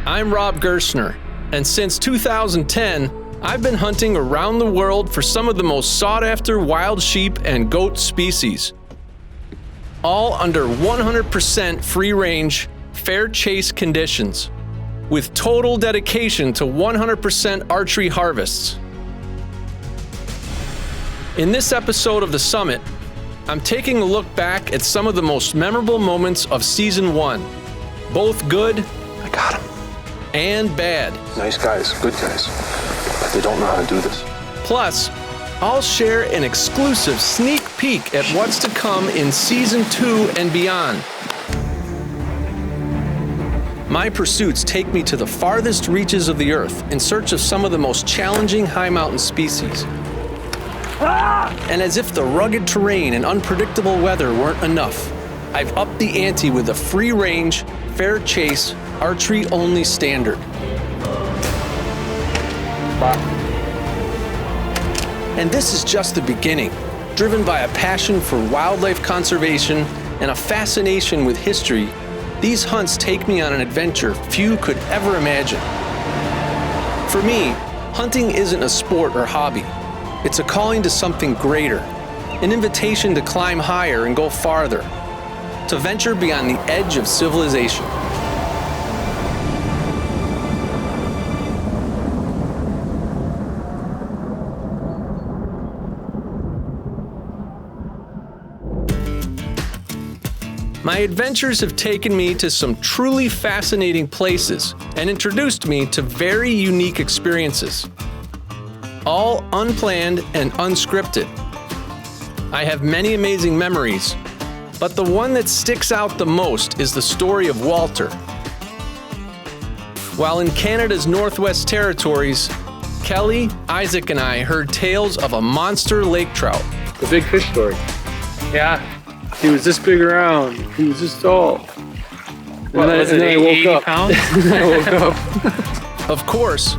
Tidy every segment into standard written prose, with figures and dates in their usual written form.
I'm Rob Gerstner, and since 2010, I've been hunting around the world for some of the most sought-after wild sheep and goat species. All under 100% free-range, fair chase conditions, with total dedication to 100% archery harvests. In this episode of The Summit, I'm taking a look back at some of the most memorable moments of Season 1, both good I got him. and bad. Nice guys, good guys, but they don't know how to do this. Plus, I'll share an exclusive sneak peek at what's to come in Season 2 and beyond. My pursuits take me to the farthest reaches of the earth in search of some of the most challenging high mountain species. And as if the rugged terrain and unpredictable weather weren't enough, I've upped the ante with a free-range, fair chase, archery-only standard. And this is just the beginning, driven by a passion for wildlife conservation and a fascination with history. These hunts take me on an adventure few could ever imagine. For me, hunting isn't a sport or hobby. It's a calling to something greater, an invitation to climb higher and go farther, to venture beyond the edge of civilization. My adventures have taken me to some truly fascinating places and introduced me to very unique experiences. All unplanned and unscripted. I have many amazing memories, but the one that sticks out the most is the story of Walter. While in Canada's Northwest Territories, Kelly, Isaac, and I heard tales of a monster lake trout. The big fish story. Yeah, he was this big around. He was this tall. What, and was then it I woke 80 up. pounds? I woke up. Of course,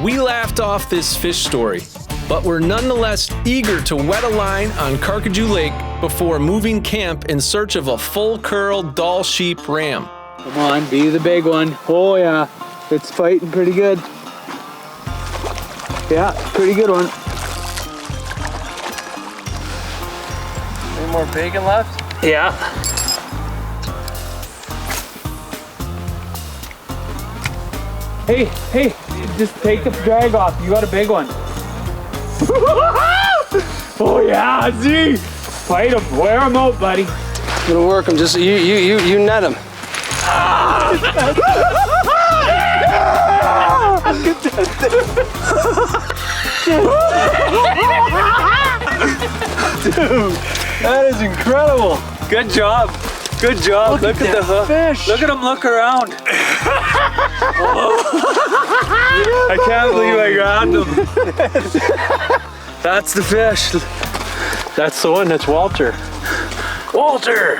we laughed off this fish story, but we're nonetheless eager to wet a line on Carcajou Lake before moving camp in search of a full-curl Dall sheep ram. Come on, be the big one. Oh yeah, it's fighting pretty good. Yeah, pretty good one. Any more bacon left? Yeah. Hey, just take the drag off. You got a big one. Oh yeah, see? Fight him, wear him out, buddy. It'll work. I'm just you net him. Dude, that is incredible. Good job. Good job. Look at the hook. Fish. Look at him look around. I can't believe I grabbed him. That's the fish. That's the one. That's Walter. Walter.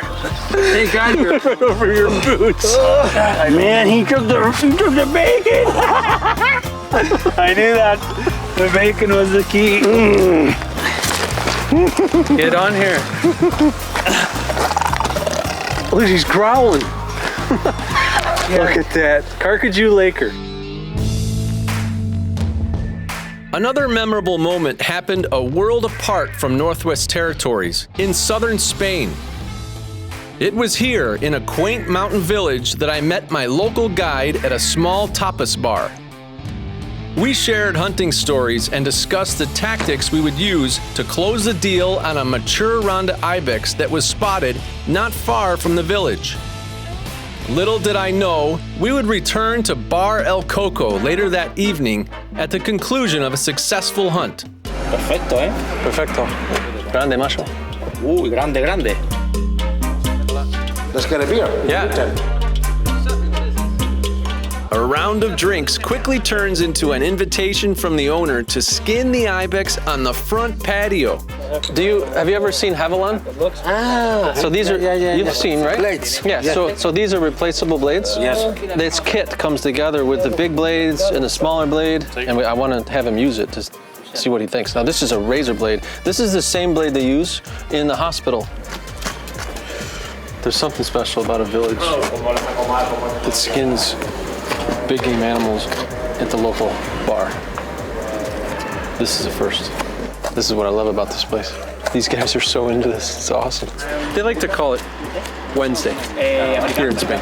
Hey guys, Right over your boots. Man, he took the bacon. I knew that. The bacon was the key. get on here. Look, he's growling. Look at that. Carcajou Laker. Another memorable moment happened a world apart from Northwest Territories, in southern Spain. It was here, in a quaint mountain village, that I met my local guide at a small tapas bar. We shared hunting stories and discussed the tactics we would use to close the deal on a mature Ronda ibex that was spotted not far from the village. Little did I know, we would return to Bar El Coco later that evening at the conclusion of a successful hunt. Perfecto, ¿eh? Perfecto. Grande, macho. Uy, grande, grande. Let's get a beer. Yeah. A round of drinks quickly turns into an invitation from the owner to skin the ibex on the front patio. Have you ever seen Havilland? So these are, you've seen, right? Blades. Yeah, so these are replaceable blades? Yes. This kit comes together with the big blades and the smaller blade, and I want to have him use it to see what he thinks. Now this is a razor blade. This is the same blade they use in the hospital. There's something special about a village that skins big game animals at the local bar. This is a first. This is what I love about this place. These guys are so into this. It's awesome. They like to call it Wednesday here in Spain.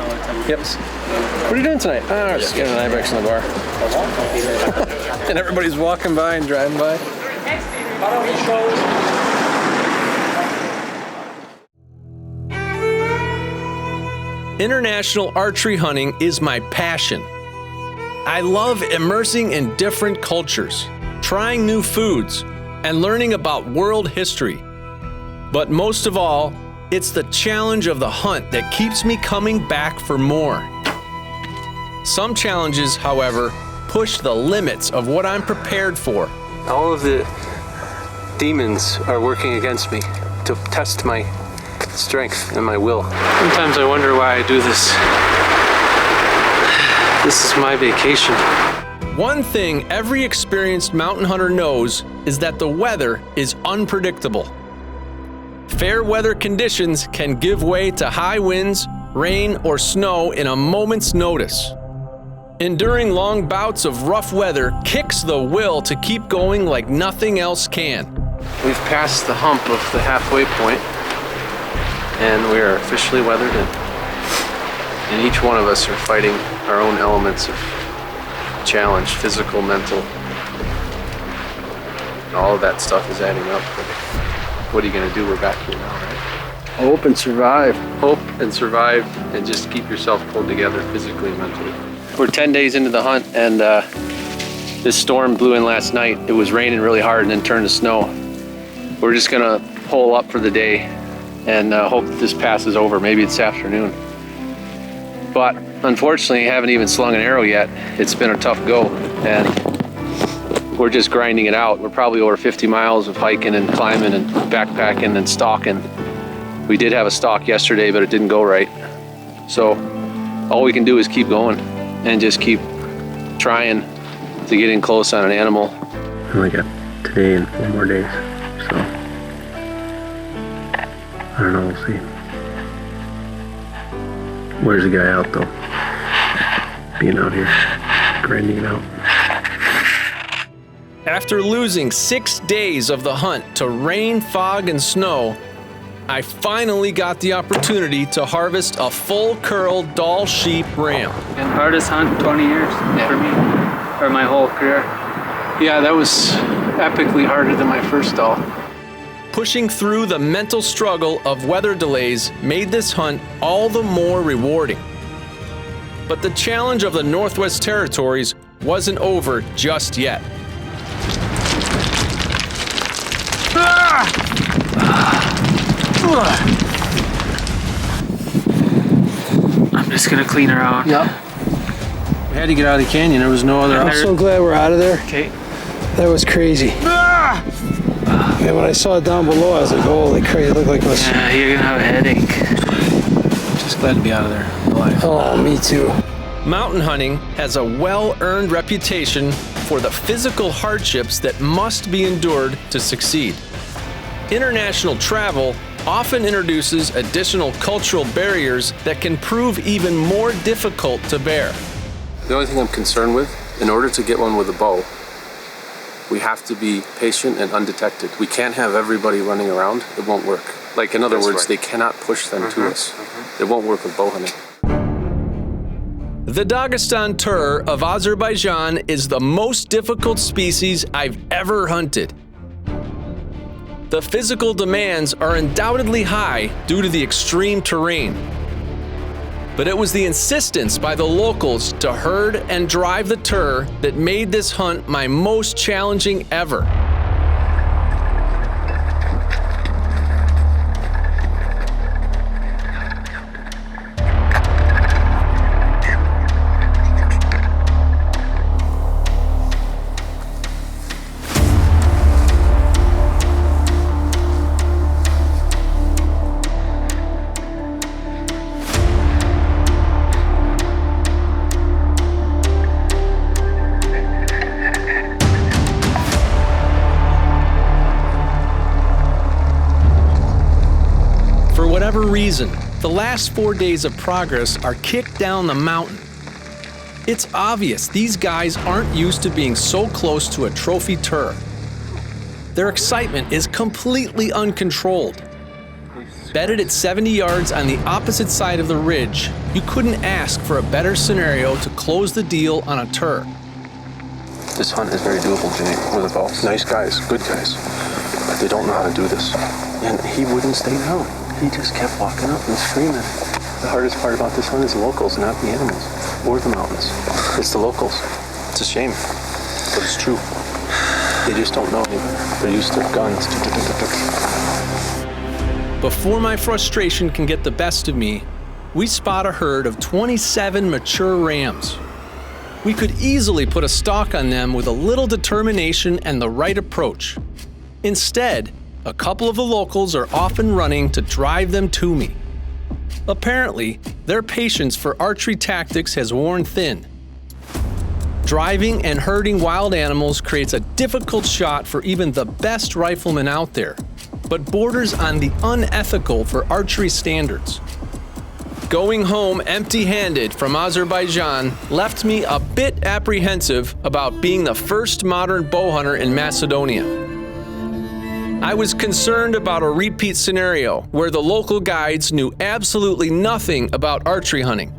Yep. What are you doing tonight? Oh, just getting an Ibex in the bar. And everybody's walking by and driving by. International archery hunting is my passion. I love immersing in different cultures, trying new foods, and learning about world history. But most of all, it's the challenge of the hunt that keeps me coming back for more. Some challenges, however, push the limits of what I'm prepared for. All of the demons are working against me to test my strength and my will. Sometimes I wonder why I do this. This is my vacation. One thing every experienced mountain hunter knows is that the weather is unpredictable. Fair weather conditions can give way to high winds, rain, or snow in a moment's notice. Enduring long bouts of rough weather kicks the will to keep going like nothing else can. We've passed the hump of the halfway point, and we are officially weathered in. And each one of us are fighting our own elements of challenge, physical, mental. And all of that stuff is adding up. But what are you going to do? We're back here now, right? Hope and survive. Hope and survive, and just keep yourself pulled together physically and mentally. We're 10 days into the hunt, and this storm blew in last night. It was raining really hard and then turned to snow. We're just gonna hole up for the day and hope that this passes over, maybe this afternoon. But unfortunately, I haven't even slung an arrow yet. It's been a tough go, and we're just grinding it out. We're probably over 50 miles of hiking and climbing and backpacking and stalking. We did have a stalk yesterday, but it didn't go right. So all we can do is keep going and just keep trying to get in close on an animal. I only got today and 4 more days, so I don't know, we'll see. Where's the guy out though? Being out here, grinding it out. After losing 6 days of the hunt to rain, fog, and snow, I finally got the opportunity to harvest a full curl Dall sheep ram. And hardest hunt in 20 years for me, or my whole career. Yeah, that was epically harder than my first Dall. Pushing through the mental struggle of weather delays made this hunt all the more rewarding. But the challenge of the Northwest Territories wasn't over just yet. I'm just gonna clean her out. Yep. We had to get out of the canyon. There was no other I'm so glad we're out of there. Okay. That was crazy. And when I saw it down below, I was like, holy crazy, it looked like it was... Yeah, you're gonna have a headache. Just glad to be out of there alive. Oh, me too. Mountain hunting has a well-earned reputation for the physical hardships that must be endured to succeed. International travel often introduces additional cultural barriers that can prove even more difficult to bear. The only thing I'm concerned with, in order to get one with a bow, we have to be patient and undetected. We can't have everybody running around. It won't work. Like, in other words, they cannot push them to us. It won't work with bow hunting. The Dagestan tur of Azerbaijan is the most difficult species I've ever hunted. The physical demands are undoubtedly high due to the extreme terrain. But it was the insistence by the locals to herd and drive the tur that made this hunt my most challenging ever. For whatever reason, the last 4 days of progress are kicked down the mountain. It's obvious these guys aren't used to being so close to a trophy tur. Their excitement is completely uncontrolled. Bedded at 70 yards on the opposite side of the ridge, you couldn't ask for a better scenario to close the deal on a tur. This hunt is very doable, Jimmy, with a bow. Nice guys, good guys, but they don't know how to do this. And he wouldn't stay down. He just kept walking up and screaming. The hardest part about this hunt is the locals, not the animals or the mountains. It's the locals. It's a shame, but it's true. They just don't know any better. They're used to their guns. Before my frustration can get the best of me, we spot a herd of 27 mature rams. We could easily put a stalk on them with a little determination and the right approach. Instead, a couple of the locals are often running to drive them to me. Apparently, their patience for archery tactics has worn thin. Driving and herding wild animals creates a difficult shot for even the best riflemen out there, but borders on the unethical for archery standards. Going home empty-handed from Azerbaijan left me a bit apprehensive about being the first modern bow hunter in Macedonia. I was concerned about a repeat scenario where the local guides knew absolutely nothing about archery hunting.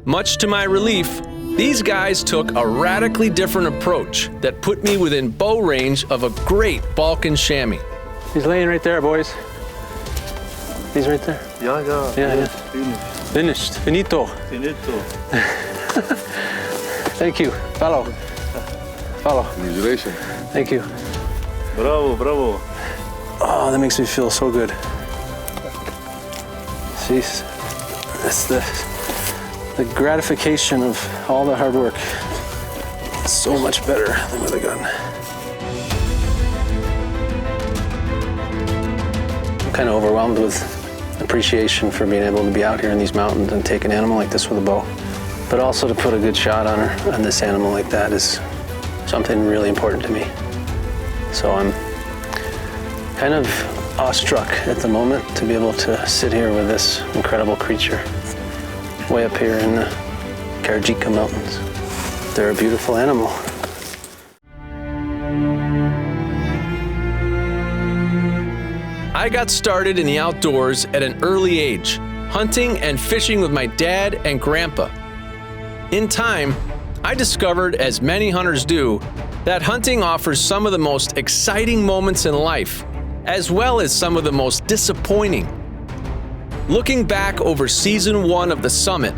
Much to my relief, these guys took a radically different approach that put me within bow range of a great Balkan chamois. He's laying right there, boys. He's right there. Yeah. Finished. Finito. Thank you. Follow. Congratulations. Thank you. Bravo. Oh, that makes me feel so good. Jeez. That's the gratification of all the hard work. It's so much better than with a gun. I'm kind of overwhelmed with appreciation for being able to be out here in these mountains and take an animal like this with a bow. But also to put a good shot on this animal like that is something really important to me. So I'm kind of awestruck at the moment to be able to sit here with this incredible creature way up here in the Karajika Mountains. They're a beautiful animal. I got started in the outdoors at an early age, hunting and fishing with my dad and grandpa. In time, I discovered, as many hunters do, that hunting offers some of the most exciting moments in life, as well as some of the most disappointing. Looking back over season 1 of the summit,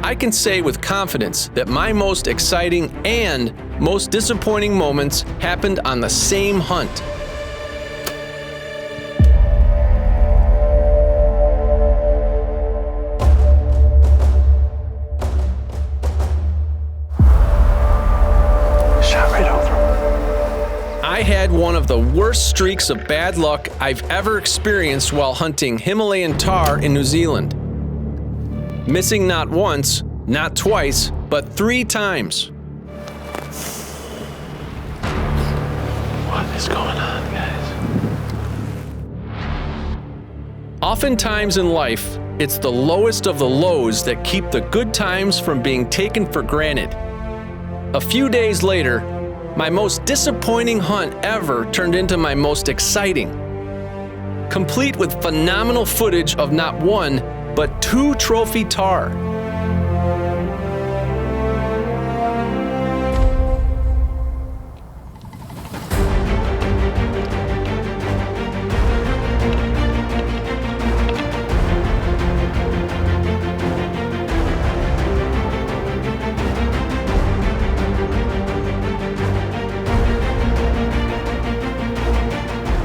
I can say with confidence that my most exciting and most disappointing moments happened on the same hunt. I had one of the worst streaks of bad luck I've ever experienced while hunting Himalayan tahr in New Zealand. Missing not once, not twice, but 3 times. What is going on, guys? Oftentimes in life, it's the lowest of the lows that keep the good times from being taken for granted. A few days later, my most disappointing hunt ever turned into my most exciting. Complete with phenomenal footage of not 1, but 2 trophy tahr.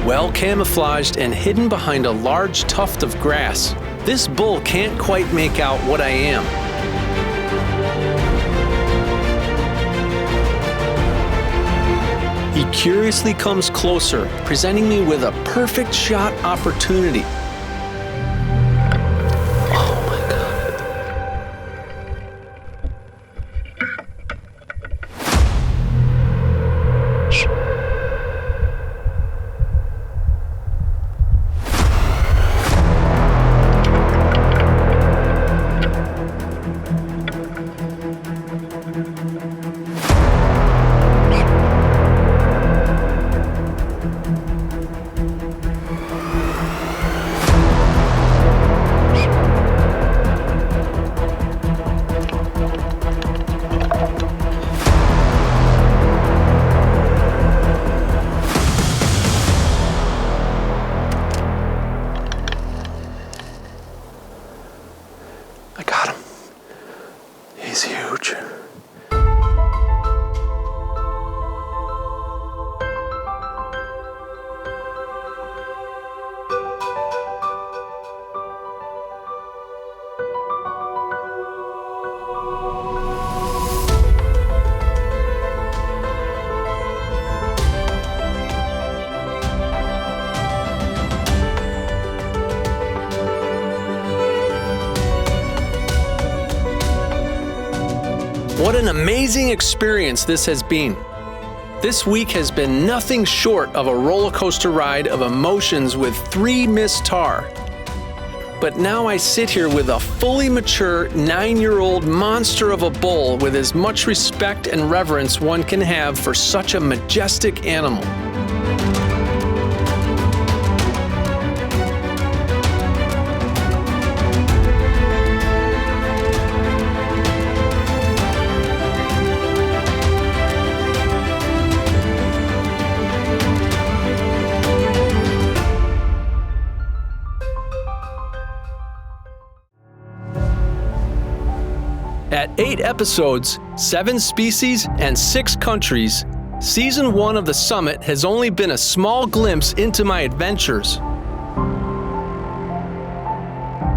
Well camouflaged and hidden behind a large tuft of grass, this bull can't quite make out what I am. He curiously comes closer, presenting me with a perfect shot opportunity. Oh my God. He's huge. What an amazing experience this has been. This week has been nothing short of a roller coaster ride of emotions with 3 Miss Tar. But now I sit here with a fully mature 9-year-old monster of a bull with as much respect and reverence one can have for such a majestic animal. At 8 episodes, 7 species, and 6 countries, Season 1 of the Summit has only been a small glimpse into my adventures.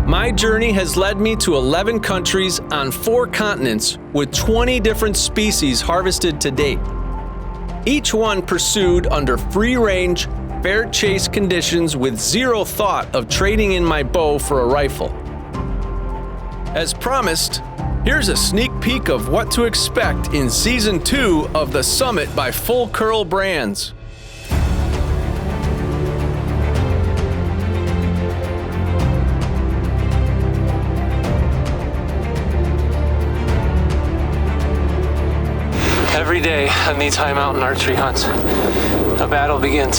My journey has led me to 11 countries on 4 continents with 20 different species harvested to date. Each one pursued under free-range, fair chase conditions with zero thought of trading in my bow for a rifle. As promised, here's a sneak peek of what to expect in Season 2 of The Summit by Full Curl Brands. Every day on these high mountain archery hunts, a battle begins.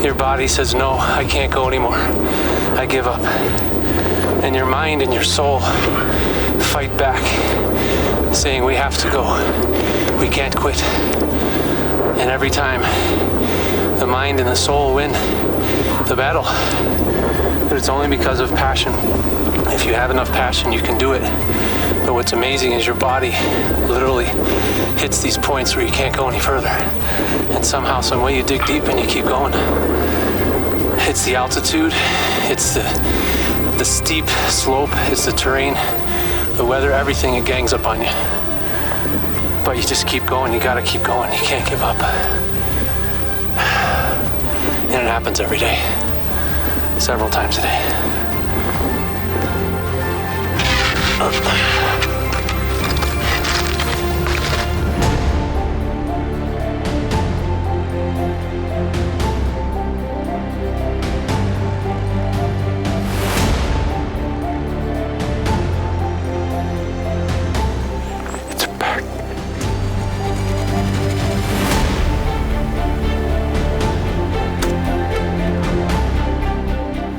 Your body says, no, I can't go anymore. I give up. And your mind and your soul fight back, saying we have to go. We can't quit. And every time, the mind and the soul win the battle. But it's only because of passion. If you have enough passion, you can do it. But what's amazing is your body literally hits these points where you can't go any further. And somehow, some way, you dig deep and you keep going. It's the altitude, it's the steep slope, it's the terrain, the weather, everything, it gangs up on you. But you just keep going, you gotta keep going, you can't give up. And it happens every day, several times a day.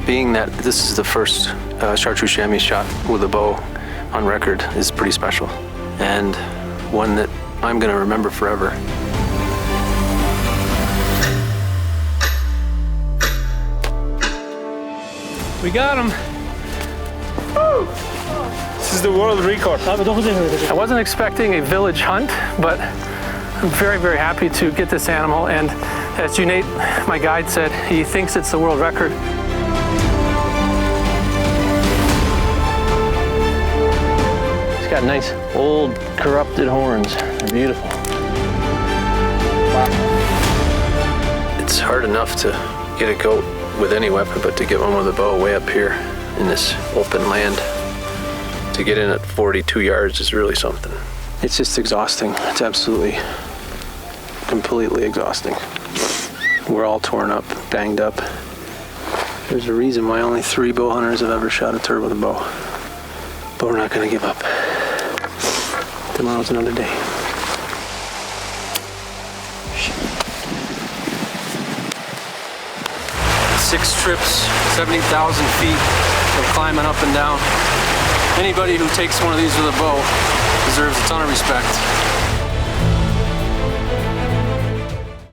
Being that this is the first chartreuse chamois shot with a bow on record is pretty special, and one that I'm going to remember forever. We got him. Woo! This is the world record. I wasn't expecting a village hunt, but I'm very, very happy to get this animal, and as Junaid, my guide, said, he thinks it's the world record. Got nice old corrupted horns. They're beautiful. Wow. It's hard enough to get a goat with any weapon, but to get one with a bow way up here in this open land, to get in at 42 yards is really something. It's just exhausting. It's absolutely, completely exhausting. We're all torn up, banged up. There's a reason why only 3 bow hunters have ever shot a turd with a bow. But we're not gonna give up. Tomorrow's another day. 6 trips, 70,000 feet of climbing up and down. Anybody who takes one of these with a bow deserves a ton of respect.